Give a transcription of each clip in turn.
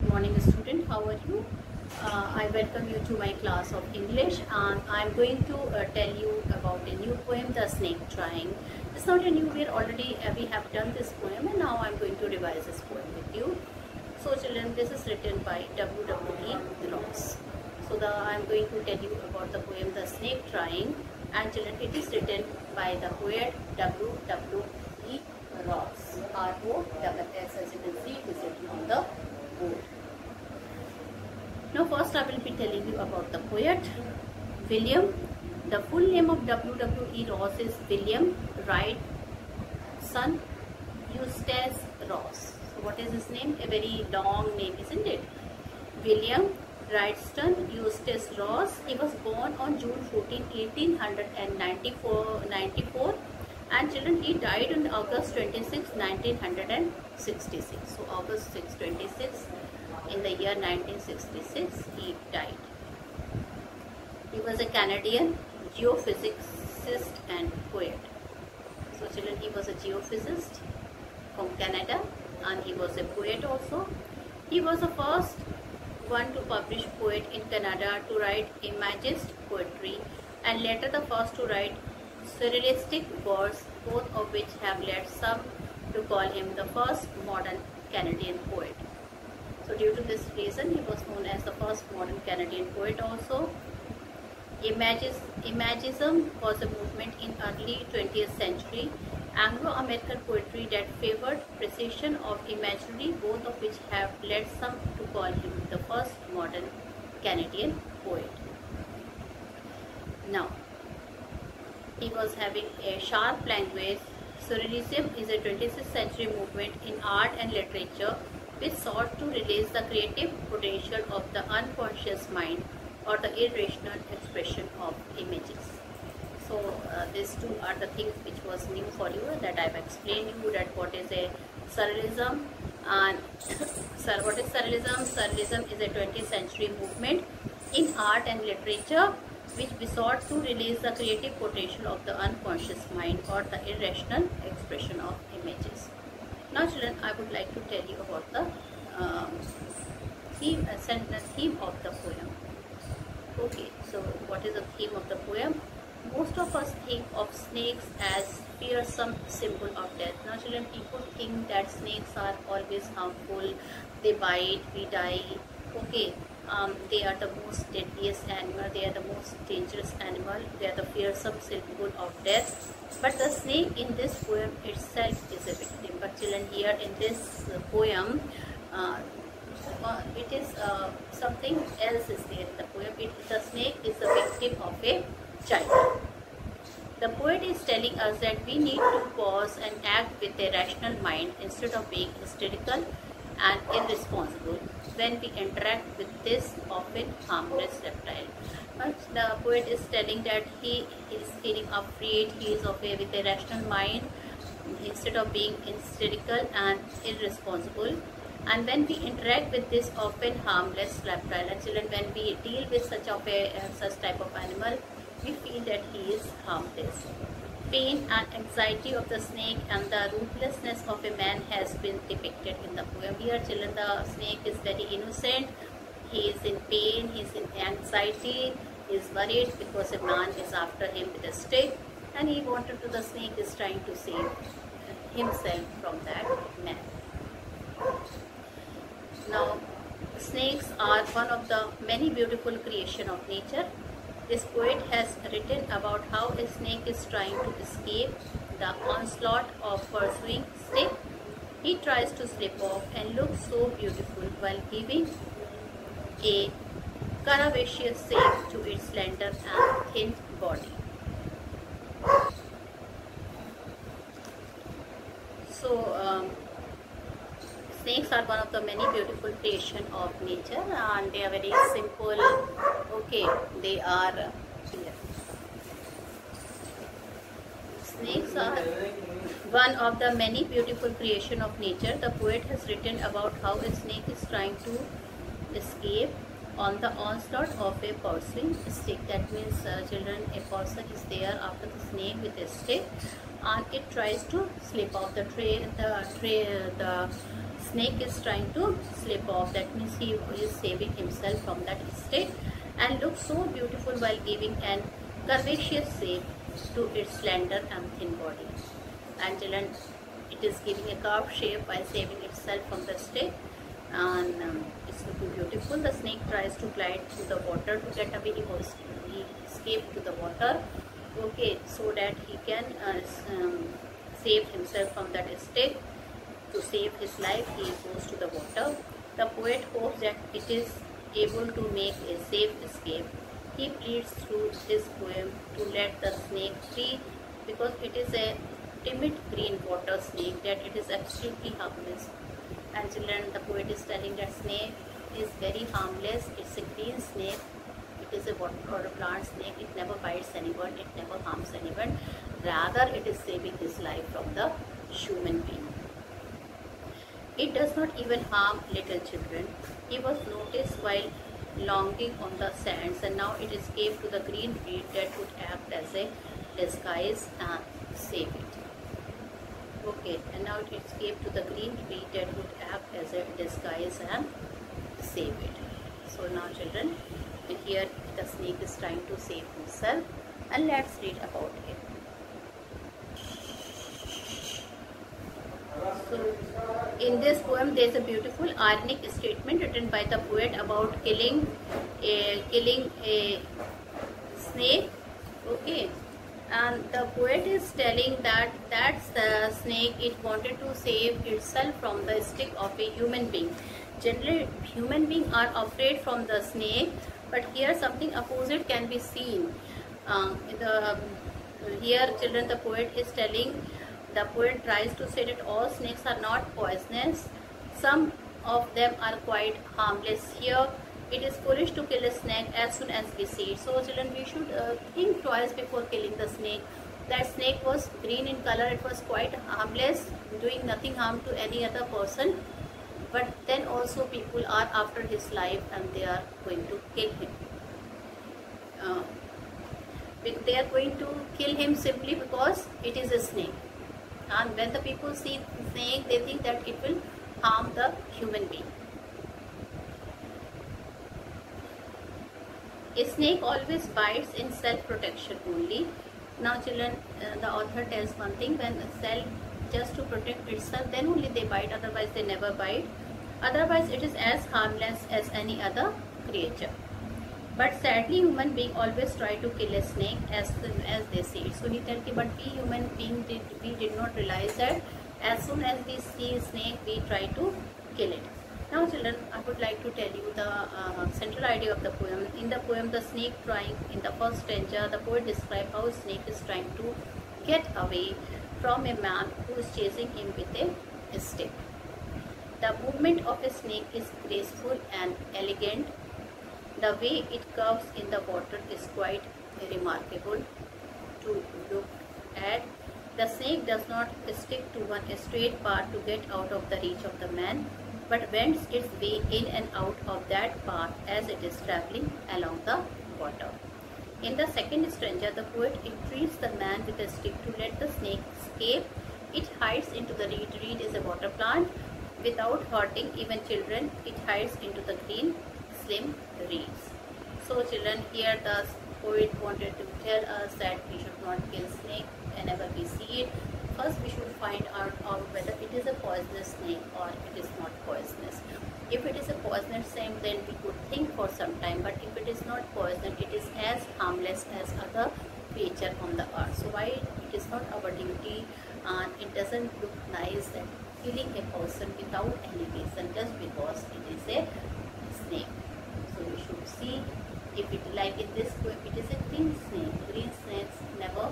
morning student, how are you? I welcome you to my class of English, and I am going to tell you about a new poem, The Snake Trying. It's not a new, we have done this poem, and now I am going to revise this poem with you. So children, this is written by W.E. Ross. So I am going to tell you about the poem The Snake Trying, and children, it is written by the poet W.E. Ross. R-O-S-S, as you can see, it is written on the board. Now first I will be telling you about the poet, William. The full name of W.E. Ross is William Wrightson Eustace Ross. So what is his name? A very long name, isn't it? William Wrightson Eustace Ross. He was born on June 14, 1894, and children, he died on August 26, 1966. So August 26 in the year 1966 he died. He was a Canadian geophysicist and poet. So children, he was a geophysicist from Canada, and he was a poet also. He was the first one to publish poet in Canada to write imagist poetry, and later the first to write surrealistic verse, both of which have led some to call him the first modern Canadian poet. So due to this reason, he was known as the first modern Canadian poet also. Imagism was a movement in early 20th century Anglo-American poetry that favored precision of imagery, both of which have led some to call him the first modern Canadian poet. Now, he was having a sharp language. Surrealism is a 26th century movement in art and literature which sought to release the creative potential of the unconscious mind or the irrational expression of images. So these two are the things which was new for you, that I have explained you that what is a surrealism and what is surrealism. Surrealism is a 20th century movement in art and literature which sought to release the creative potential of the unconscious mind or the irrational expression of images. Now children, I would like to tell you about the theme of the poem. Okay, so what is the theme of the poem? Most of us think of snakes as fearsome symbol of death. Now children, people think that snakes are always harmful, they bite, we die. Okay, they are the most deadliest animal, they are the most dangerous animal, they are the fearsome symbol of death. But the snake in this poem itself is a victim. But children, here in this poem, it is something else is there in the poem. The snake is the victim of a child. The poet is telling us that we need to pause and act with a rational mind instead of being hysterical and irresponsible when we interact with this often harmless reptile. But the poet is telling that he is feeling afraid, he is with a rational mind instead of being hysterical and irresponsible. And when we interact with this often harmless reptile, and children, when we deal with such type of animal, we feel that he is harmless. Pain and anxiety of the snake and the ruthlessness of a man has been depicted in the poem. Here children, the snake is very innocent, he is in pain, he is in anxiety, he is worried because a man is after him with a stick, and he wanted to, the snake is trying to save himself from that man. Now, snakes are one of the many beautiful creations of nature. This poet has written about how a snake is trying to escape the onslaught of pursuing stick. He tries to slip off and looks so beautiful while giving a curvaceous shape to its slender and thin body. So, snakes are one of the many beautiful creation of nature, and they are very simple. Okay, they are here. Snakes are one of the many beautiful creation of nature. The poet has written about how a snake is trying to escape on the onslaught of a pursuing stick. That means children, a person is there after the snake with a stick, and it tries to slip off the snake is trying to slip off. That means he is saving himself from that state, and looks so beautiful while giving an curvaceous shape to its slender and thin body. And children, it is giving a curved shape by saving itself from the state, and it's looking beautiful. The snake tries to glide through the water to get away. He escaped to the water, okay, so that he can save himself from that state. To save his life, he goes to the water. The poet hopes that it is able to make a safe escape. He pleads through his poem to let the snake free, because it is a timid green water snake, that it is absolutely harmless. And children, the poet is telling that snake is very harmless. It's a green snake. It is a water plant snake. It never bites anyone. It never harms anyone. Rather, it is saving his life from the human being. It does not even harm little children. He was noticed while longing on the sands, and now it escaped to the green reed that would act as a disguise and save it. Okay, and now it escaped to the green reed that would act as a disguise and save it. So now children, here the snake is trying to save himself, and let's read about it. So, in this poem, there is a beautiful ironic statement written by the poet about killing a snake. Okay, and the poet is telling that that's the snake. It wanted to save itself from the stick of a human being. Generally, human beings are afraid from the snake, but here something opposite can be seen. Here, children, the poet is telling. The poet tries to say that all snakes are not poisonous. Some of them are quite harmless. Here, it is foolish to kill a snake as soon as we see it. So, children, we should think twice before killing the snake. That snake was green in color. It was quite harmless, doing nothing harm to any other person. But then also people are after his life, and they are going to kill him. They are going to kill him simply because it is a snake. And when the people see snake, they think that it will harm the human being. A snake always bites in self-protection only. Now children, the author tells one thing: when a cell just to protect itself, then only they bite, otherwise they never bite. Otherwise it is as harmless as any other creature. But sadly, human beings always try to kill a snake as soon as they see it. So he tells me, but we human beings did not realize that as soon as we see a snake, we try to kill it. Now children, I would like to tell you the central idea of the poem. In the poem, the snake trying, in the first stanza, the poet describes how a snake is trying to get away from a man who is chasing him with a stick. The movement of a snake is graceful and elegant. The way it curves in the water is quite remarkable to look at. The snake does not stick to one straight path to get out of the reach of the man, but bends its way in and out of that path as it is traveling along the water. In the second stanza, the poet entreats the man with a stick to let the snake escape. It hides into the reed. Reed is a water plant. Without hurting even children, it hides into the green slim reeds. So children, here the poet wanted to tell us that we should not kill snake whenever we see it. First we should find out whether it is a poisonous snake or it is not poisonous. If it is a poisonous snake, then we could think for some time, but if it is not poison, it is as harmless as other creature on the earth. So why it is not our duty, and it doesn't look nice that killing a person without any reason just because it is a snake. So we should see if it, like in this poem, it is a green snake. Green snakes never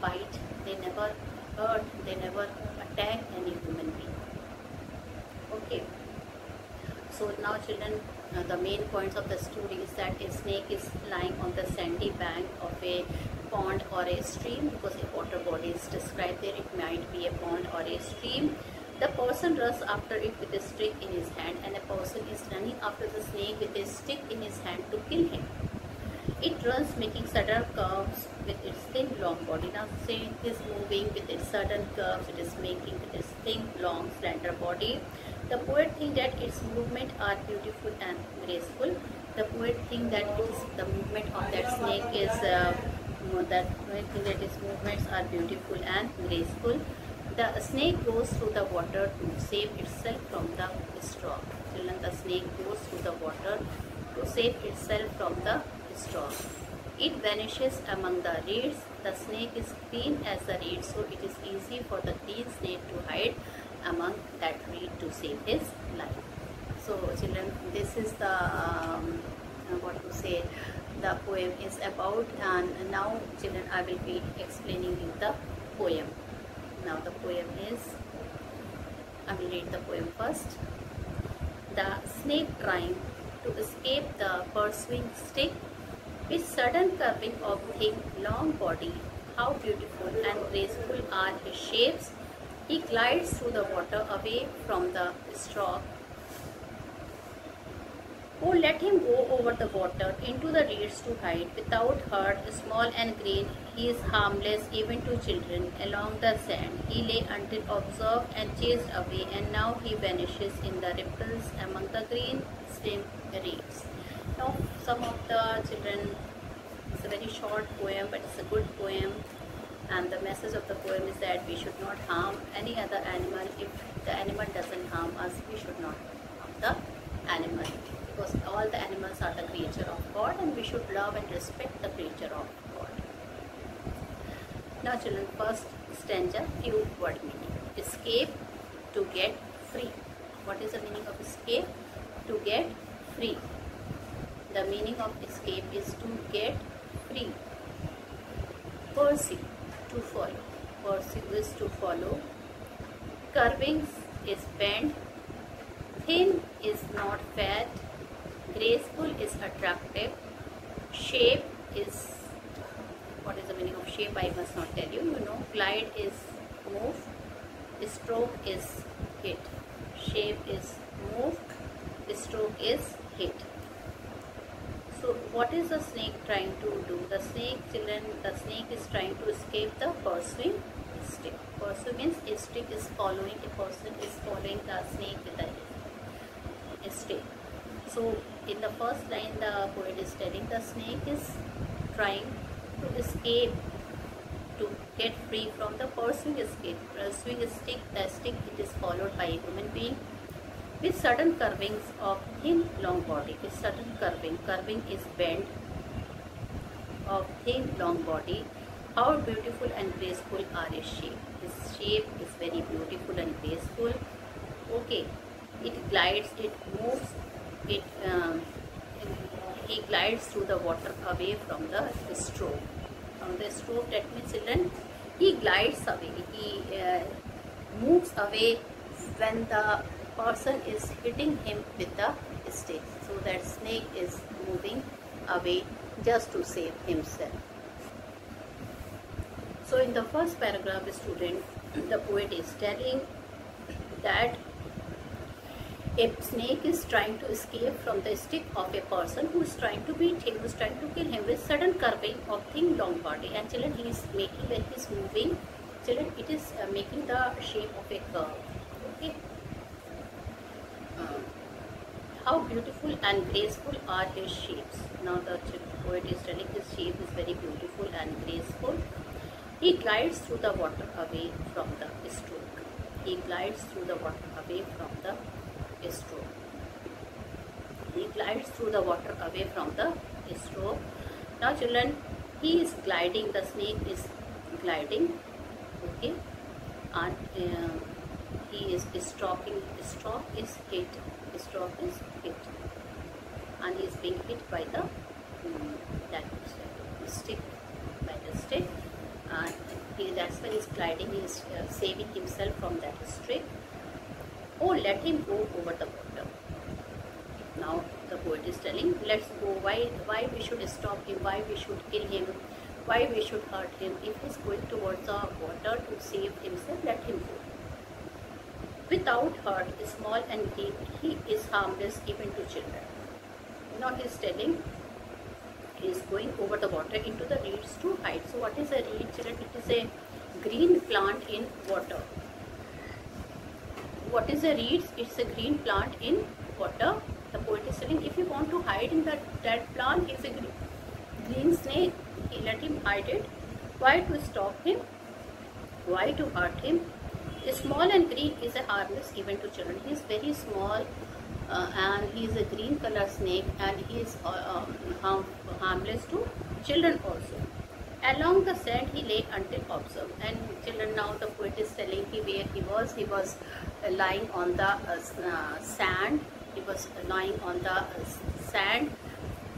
bite, they never hurt, they never attack any human being. Okay. So now children, the main points of the story is that a snake is lying on the sandy bank of a pond or a stream, because a water body is described there. It might be a pond or a stream. The person runs after it with a stick in his hand, and a person is running after the snake with a stick in his hand to kill him. It runs making sudden curves with its thin long body. Now say it is moving with its sudden curves, it is making with its thin long slender body. The poet thinks that its movements are beautiful and graceful. The poet thinks that the movement of that snake is that its movements are beautiful and graceful. The snake goes through the water to save itself from the storm. Children, the snake goes through the water to save itself from the storm. It vanishes among the reeds. The snake is green as the reed, so it is easy for the green snake to hide among that reed to save his life. So children, this is the what to say the poem is about, and now children I will be explaining you the poem. Now the poem is, I will read the poem first. The snake trying to escape the pursuing stick, with sudden curving of thick long body, how beautiful and graceful are his shapes. He glides through the water away from the stroke. Oh, let him go over the water into the reeds to hide. Without hurt, small and green, he is harmless even to children. Along the sand, he lay until observed and chased away, and now he vanishes in the ripples among the green stem reeds. Now, some of the children, it's a very short poem, but it's a good poem. And the message of the poem is that we should not harm any other animal. If the animal doesn't harm us, we should not harm the animal. Because all the animals are the creature of God, and we should love and respect the creature of God. Now children, first stanza, few word meaning. Escape, to get free. What is the meaning of escape? To get free. The meaning of escape is to get free. Pursue, to follow. Pursue is to follow. Curvings is bend. Thin is not fat. Graceful is attractive. Shape is, what is the meaning of shape? I must not tell you. You know, glide is move. Stroke is hit. Shape is move. Stroke is hit. So what is the snake trying to do? The snake, children, the snake is trying to escape the pursuing stick. Pursue means a stick is following, a person is following the snake with a stick. So in the first line, the poet is telling the snake is trying to escape, to get free from the pursuing stick. Pursuing stick, the stick, it is followed by a human being. With sudden curvings of thin long body, with sudden curving is bend of thin long body. How beautiful and graceful are his shape. His shape is very beautiful and graceful. Okay, it glides, it moves, he glides through the water away from the stroke. From the stroke, that means children, he glides away, he moves away when the person is hitting him with the stick. So that snake is moving away just to save himself. So in the first paragraph, student, the poet is telling that a snake is trying to escape from the stick of a person who is trying to beat him, who is trying to kill him, with sudden curving of thin long body. And children, he is making, when he is moving, children, it is making the shape of a curve. Okay. How beautiful and graceful are his shapes. Now the poet is telling his shape is very beautiful and graceful. He glides through the water away from the stroke. He glides through the water away from the stroke. He glides through the water away from the stroke. Now children, he is gliding, the snake is gliding, okay, and he is stroking. Stroke is hit. Stroke is hit, and he is being hit by the that stick, by the stick, and that's why he is gliding. He is saving himself from that stick. Oh, let him go over the water. Now the poet is telling, let's go. Why we should stop him? Why we should kill him? Why we should hurt him? If he is going towards the water to save himself, let him go. Without hurt, small and weak, he is harmless even to children. Now he is telling, he is going over the water into the reeds to hide. So what is a reed, children? It is a green plant in water. what is a reeds? It's a green plant in water. The poet is telling, if you want to hide in that plant, it's a green snake. Let him hide it. Why to stop him? Why to hurt him? Small and green is a harmless even to children. He is very small and he is a green color snake, and he is harmless to children also. Along the sand he lay until observed. And children, now the poet is telling he where he was. He was lying on the sand. He was lying on the sand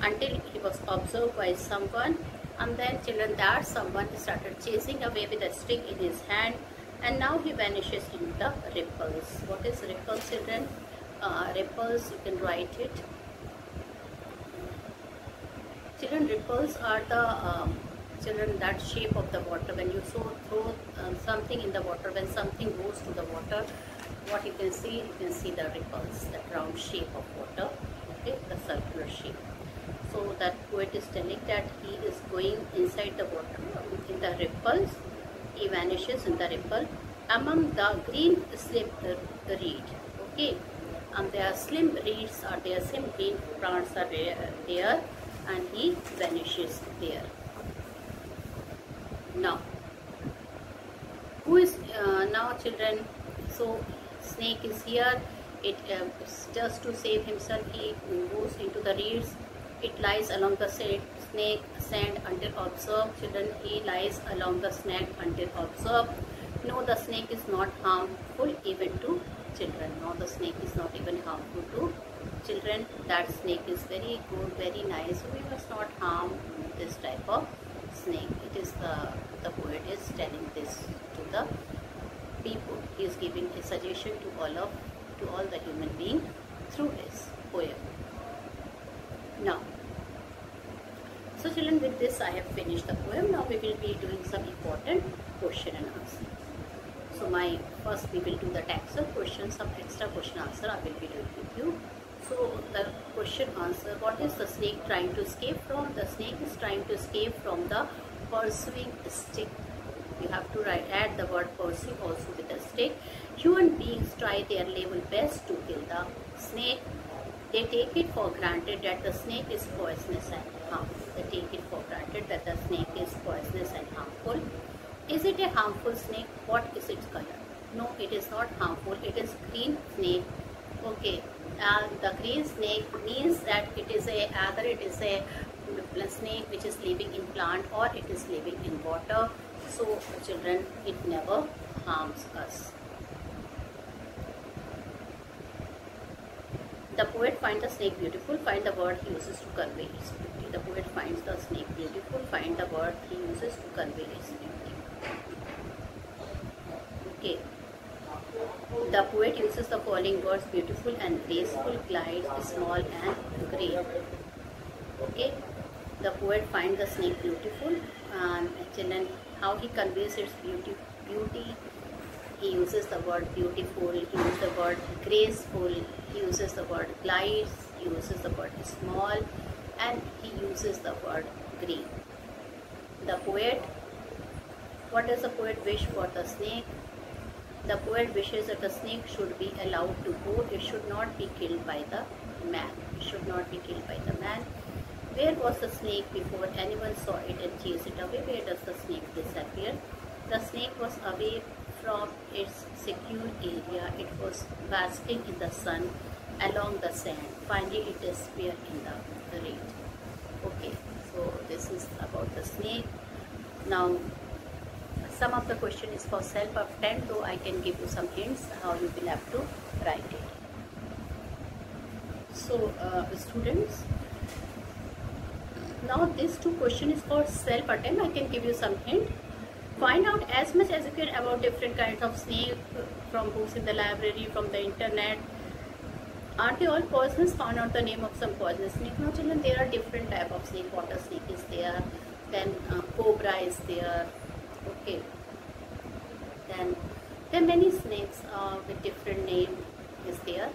until he was observed by someone. And then children, that someone started chasing away with a stick in his hand, and now he vanishes in the ripples. What is ripples, children? Ripples, you can write it. Children, ripples are the children, that shape of the water. When you throw something in the water, when something goes to the water, what you can see the ripples, that round shape of water, okay, the circular shape. So that poet is telling that he is going inside the water in the ripples. He vanishes in the ripple among the green slim reed. Okay, and there are slim reeds are there, slim green plants are there, and he vanishes there. Now, who is now, children? So snake is here. It just to save himself, he goes into the reeds. It lies along the snake sand until observed. Children, he lies along the snake until observed. No, the snake is not harmful even to children. No, the snake is not even harmful to children. That snake is very good, very nice. We must not harm this type of snake. It is the poet is telling this to the people. He is giving a suggestion to all the human beings through his poem. Now, so children, with this I have finished the poem. Now we will be doing some important question and answer. So first we will do the taxer question, some extra question answer I will be doing with you. So the question answer, what is the snake trying to escape from? The snake is trying to escape from the pursuing stick. You have to add the word pursue also with the stick. Human beings try their level best to kill the snake. They take it for granted that the snake is poisonous and harmful. They take it for granted that the snake is poisonous and harmful. Is it a harmful snake? What is its color? No, it is not harmful. It is green snake. Okay, the green snake means that it is either it is a snake which is living in plant or it is living in water. So children, it never harms us. The poet finds the snake beautiful. Find the word he uses to convey its beauty. The poet finds the snake beautiful. Find the word he uses to convey its beauty. Okay. The poet uses the following words: beautiful and graceful, glides, small and grey. Okay. The poet finds the snake beautiful, and children, how he conveys its beauty. He uses the word beautiful, he uses the word graceful, he uses the word glides, he uses the word small, and he uses the word green. The poet, what does the poet wish for the snake? The poet wishes that the snake should be allowed to go. It should not be killed by the man. It should not be killed by the man. Where was the snake before anyone saw it and chased it away? Where does the snake disappear? The snake was away from its secure area. It was basking in the sun along the sand. Finally, it disappeared in the reed. Okay, so this is about the snake. Now, some of the question is for self of 10, though I can give you some hints how you will have to write it. So, students, now this 2 question is for self attempt. I can give you some hint. Find out as much as you can about different kinds of snake from books in the library, from the internet. Aren't they all poisonous? Found out the name of some poisonous snake. Now children, there are different type of snake. Water snake is there, then cobra is there. Okay, then there are many snakes with different name is there.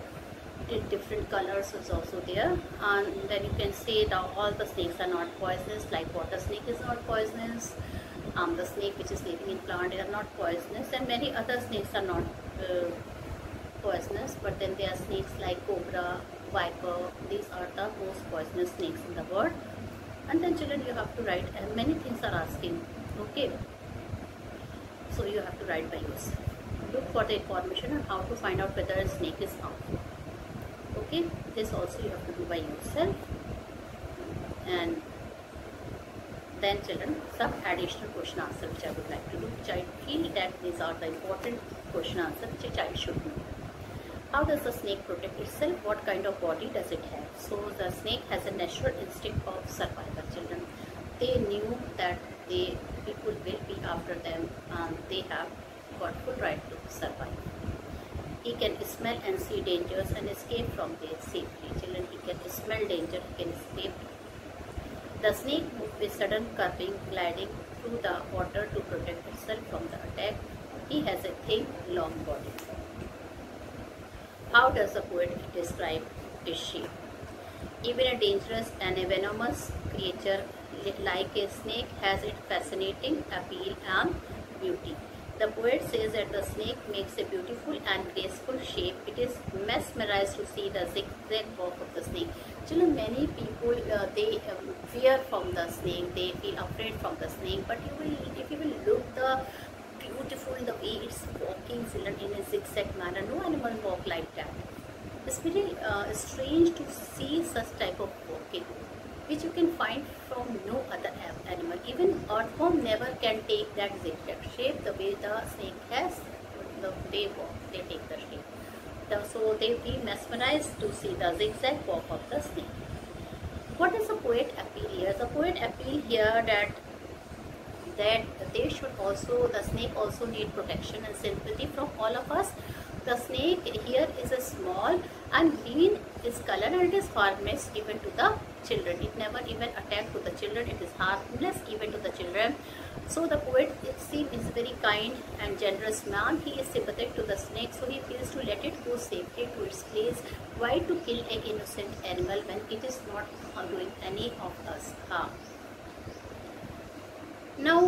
Different colors is also there, and then you can say that all the snakes are not poisonous, like water snake is not poisonous, the snake which is living in plant are not poisonous, and many other snakes are not poisonous, but then there are snakes like cobra, viper. These are the most poisonous snakes in the world. And then children, you have to write, and many things are asking, okay, so you have to write by yourself. Look for the information on how to find out whether a snake is harmful. Okay, this also you have to do by yourself. And then children, some additional question answer which I would like to do, which I feel that these are the important question answer which a child should know. How does the snake protect itself? What kind of body does it have? So the snake has a natural instinct of survival, children. They knew that people will be after them, and they have got full right to survive. He can smell and see dangers and escape from there safely. Children, he can smell danger, he can escape. The snake moves with sudden curving, gliding through the water to protect itself from the attack. He has a thin, long body. How does the poet describe his shape? Even a dangerous and a venomous creature like a snake has its fascinating appeal and beauty. The poet says that the snake makes a beautiful and graceful shape. It is mesmerized to see the zigzag walk of the snake. Children, many people they fear from the snake. They feel afraid from the snake. But if you will look the beautiful the way it's walking, children, in a zigzag manner. No animal walk like that. It's very strange to see such type of walking, which you can find from no other animal. Even earthworm never can take that zigzag shape the way the snake has. The they walk, they take the shape. So they be mesmerized to see the zigzag walk of the snake. What does the poet appeal here? The poet appeal here that they should also, the snake also need protection and sympathy from all of us. The snake here is a small and green is color, and it is harmless even to the children. It never even attack to the children. It is harmless even to the children. So the poet, it seems, is very kind and generous man. He is sympathetic to the snake, so he feels to let it go safely to its place. Why to kill an innocent animal when it is not doing any of us harm? Now,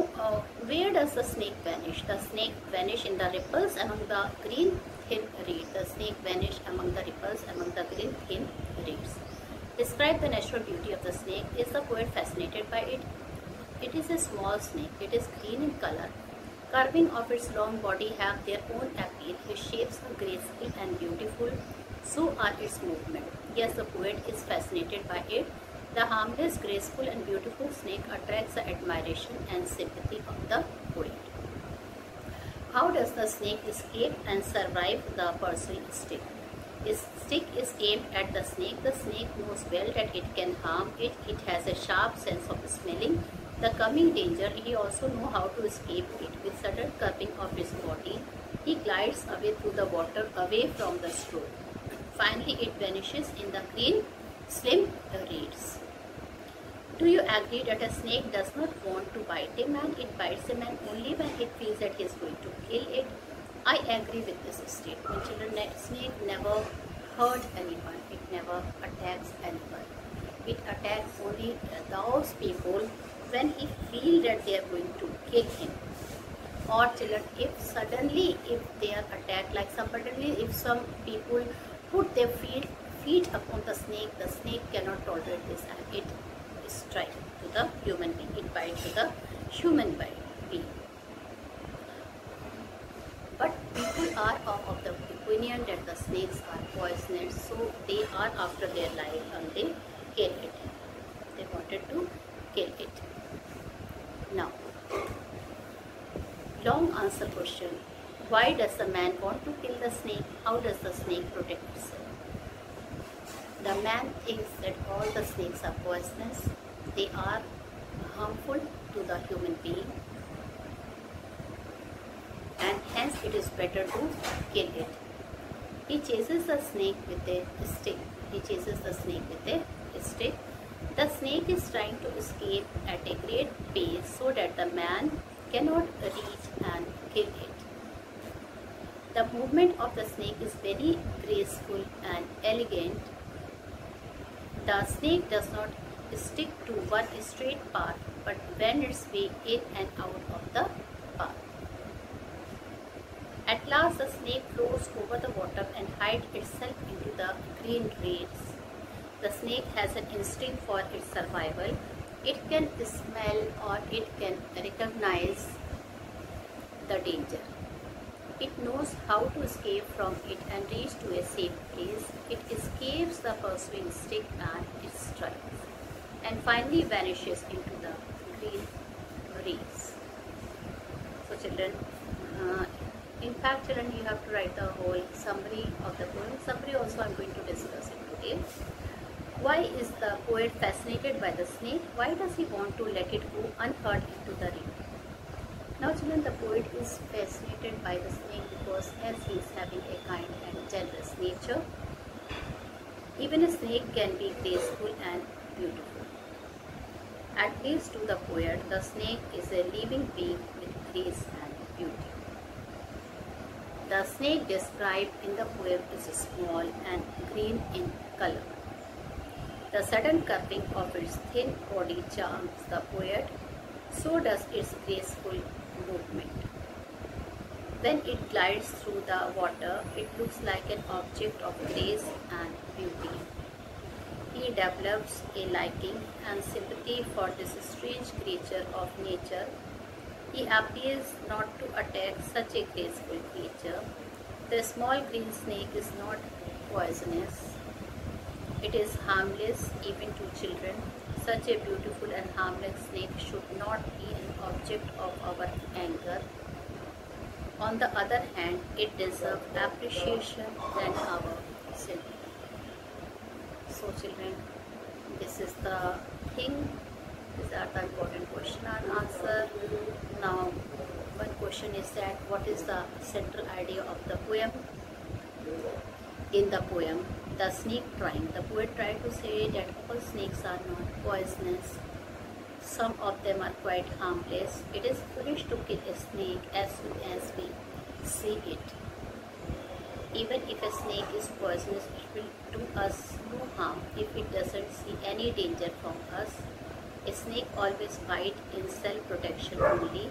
where does the snake vanish? The snake vanish in the ripples among the green thin reed. The snake vanish among the ripples among the green thin reeds. Describe the natural beauty of the snake. Is the poet fascinated by it? It is a small snake. It is green in color. Curving of its long body have their own appeal. Its shapes are graceful and beautiful. So are its movements. Yes, the poet is fascinated by it. The harmless, graceful and beautiful snake attracts the admiration and sympathy of the poet. How does the snake escape and survive the pursuing stick? His stick is aimed at the snake. The snake knows well that it can harm it. It has a sharp sense of smelling the coming danger. He also knows how to escape it. With sudden curving of his body, he glides away through the water, away from the stroke. Finally, it vanishes in the green, slim reeds. Do you agree that a snake does not want to bite a man? It bites a man only when it feels that he is going to kill it. I agree with this statement. Children, snake never hurt anyone. It never attacks anyone. It attacks only those people when he feels that they are going to kill him. Or children, if they are attacked, like suddenly if some people put their feet upon the snake cannot tolerate this and it strikes to the human being. It bites to the human being. But people are of the opinion that the snakes are poisonous, so they are after their life and they kill it. They wanted to kill it. Now, long answer question. Why does the man want to kill the snake? How does the snake protect itself? The man thinks that all the snakes are poisonous. They are harmful to the human being, and hence it is better to kill it. He chases the snake with a stick. The snake is trying to escape at a great pace so that the man cannot reach and kill it. The movement of the snake is very graceful and elegant. The snake does not stick to one straight path but bend its way in and out of the path. At last, the snake floats over the water and hides itself into the green reeds. The snake has an instinct for its survival. It can smell or it can recognize the danger. It knows how to escape from it and reach to a safe place. It escapes the pursuing stick and it strikes, and finally vanishes into the green reeds. So children, in fact children, you have to write the whole summary of the poem. Summary also I am going to discuss in detail. Why is the poet fascinated by the snake? Why does he want to let it go unhurt into the reed? Now children, the poet is fascinated by the snake because as he is having a kind and generous nature, even a snake can be graceful and beautiful. At least to the poet, the snake is a living being with grace and beauty. The snake described in the poem is small and green in color. The sudden curving of its thin body charms the poet, so does its graceful movement. When it glides through the water, it looks like an object of grace and beauty. He develops a liking and sympathy for this strange creature of nature. He appears not to attack such a graceful creature. The small green snake is not poisonous. It is harmless even to children. Such a beautiful and harmless snake should not be an object of our anger. On the other hand, it deserves appreciation and our sympathy. So children, this is the thing. These are the important question and answer. Now, one question is that what is the central idea of the poem? In the poem, The Snake Trying, the poet tried to say that all snakes are not poisonous. Some of them are quite harmless. It is foolish to kill a snake as soon as we see it. Even if a snake is poisonous, it will do us no harm if it doesn't see any danger from us. A snake always bites in self-protection only.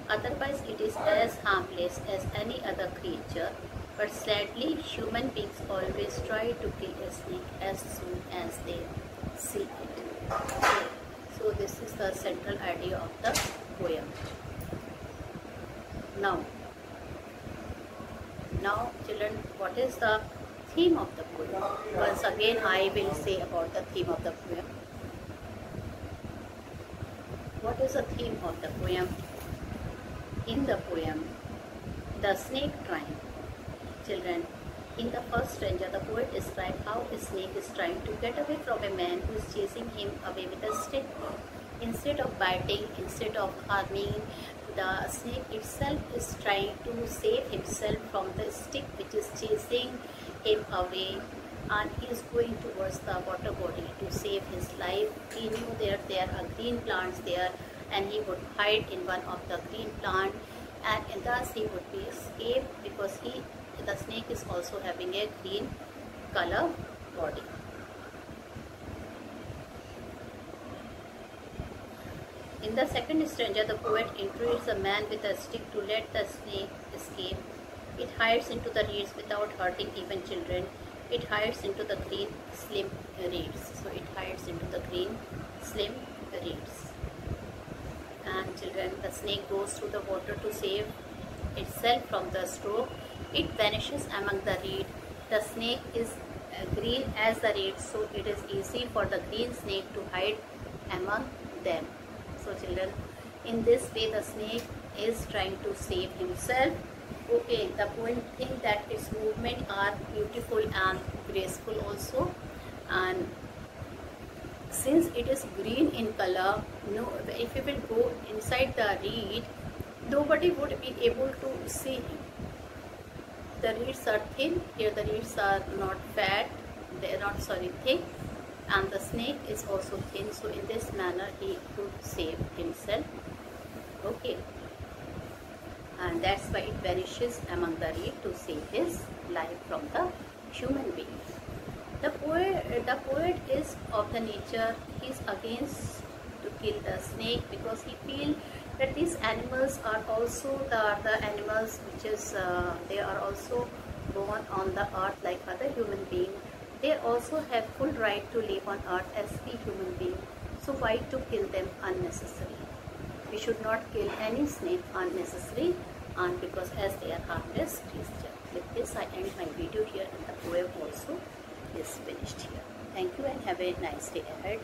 Otherwise, it is as harmless as any other creature. But sadly, human beings always try to kill a snake as soon as they see it. Okay. So this is the central idea of the poem. Now children, what is the theme of the poem? Once again I will say about the theme of the poem. What is the theme of the poem? In the poem, The Snake Trying. Children, in the first stanza, the poet describes how a snake is trying to get away from a man who is chasing him away with a stick. Instead of biting, instead of harming, the snake itself is trying to save himself from the stick which is chasing him away, and he is going towards the water body to save his life. He knew that there are green plants there, and he would hide in one of the green plant, and thus he would be escaped because the snake is also having a green color body. In the second stanza, the poet introduces a man with a stick to let the snake escape. It hides into the reeds without hurting even children. It hides into the green slim reeds. So it hides into the green slim reeds. And children, the snake goes through the water to save itself from the stroke. It vanishes among the reed. The snake is green as the reed, so it is easy for the green snake to hide among them. So children, in this way the snake is trying to save himself. Okay, the poet thinks that its movements are beautiful and graceful also, and since it is green in color, if you will go inside the reed, nobody would be able to see him. The reeds are thin, here the reeds are not fat, they are not thick, and the snake is also thin, so in this manner he could save himself. Okay, and that's why it vanishes among the reed to save his life from the human being. The poet is of the nature, he is against to kill the snake because he feels that these animals are also the animals which is they are also born on the earth like other human being. They also have full right to live on earth as we human being. So why to kill them unnecessarily? We should not kill any snake unnecessarily, and because as they are harmless creatures. With this I end my video here, and the poem also is finished here. Thank you and have a nice day ahead.